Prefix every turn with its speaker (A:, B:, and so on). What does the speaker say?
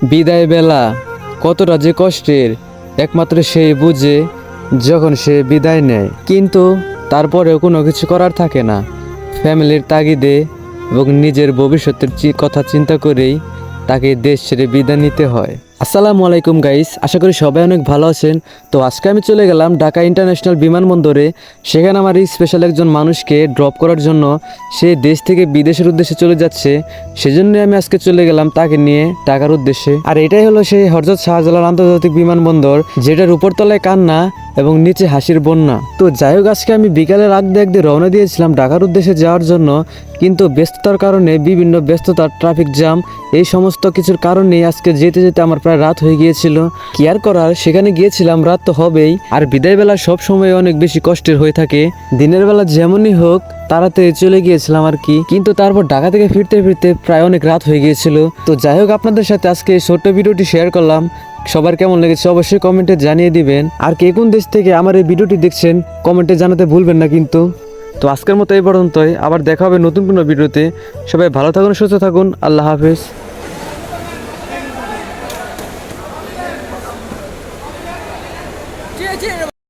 A: বিদায় বেলা কতটা যে কষ্টের একমাত্র সেই বুঝে যখন সে বিদায় নেয়, কিন্তু তারপরেও কোনো কিছু করার থাকে না। ফ্যামিলির তাগিদে এবং নিজের ভবিষ্যতের কথা চিন্তা করেই তাকে দেশ ছেড়ে বিদায় নিতে হয়। আসসালামু আলাইকুম গাইস, আশা করি সবাই অনেক ভালো আছেন। তো আজকে আমি চলে গেলাম ঢাকা ইন্টারন্যাশনাল বিমানবন্দরে। সেখানে আমার এই স্পেশাল একজন মানুষকে ড্রপ করার জন্য, সে দেশ থেকে বিদেশের উদ্দেশ্যে চলে যাচ্ছে। সেজন্য আমি আজকে চলে গেলাম তাকে নিয়ে ঢাকার উদ্দেশ্যে। আর এটাই হলো সেই হযরত শাহজালাল আন্তর্জাতিক বিমানবন্দর, যেটার উপরতলায় কান্না এবং নিচে হাসির বন্যা। তো যাই হোক, আজকে আমি বিকালের আগ দিয়ে রওনা দিয়েছিলাম ঢাকার উদ্দেশ্যে যাওয়ার জন্য, কিন্তু ব্যস্ততার কারণে, বিভিন্ন ব্যস্ততার, ট্রাফিক জ্যাম, এই সমস্ত কিছুর কারণেই আজকে যেতে যেতে আমার প্রায় রাত হয়ে গিয়েছিল। কি আর করার, সেখানে গিয়েছিলাম, রাত তো হবেই। আর বিদায় বেলা সব সময় অনেক বেশি কষ্টের হয়ে থাকে। দিনের বেলা যেমনই হোক তাড়াতাড়ি চলে গিয়েছিলাম আর কি, কিন্তু তারপর ঢাকা থেকে ফিরতে ফিরতে প্রায় অনেক রাত হয়ে গিয়েছিল। তো যাই হোক, আপনাদের সাথে আজকে এই ছোট্ট ভিডিওটি শেয়ার করলাম। সবার কেমন লেগেছে অবশ্যই কমেন্টে জানিয়ে দিবেন। আর কে কোন দেশ থেকে আমার এই ভিডিওটি দেখছেন কমেন্টে জানাতে ভুলবেন না কিন্তু। তো আজকের মতো এই পর্যন্তই, আবার দেখা হবে নতুন কোনো ভিডিওতে। সবাই ভালো থাকুন, সুস্থ থাকুন, আল্লাহ হাফেজ।
B: 接着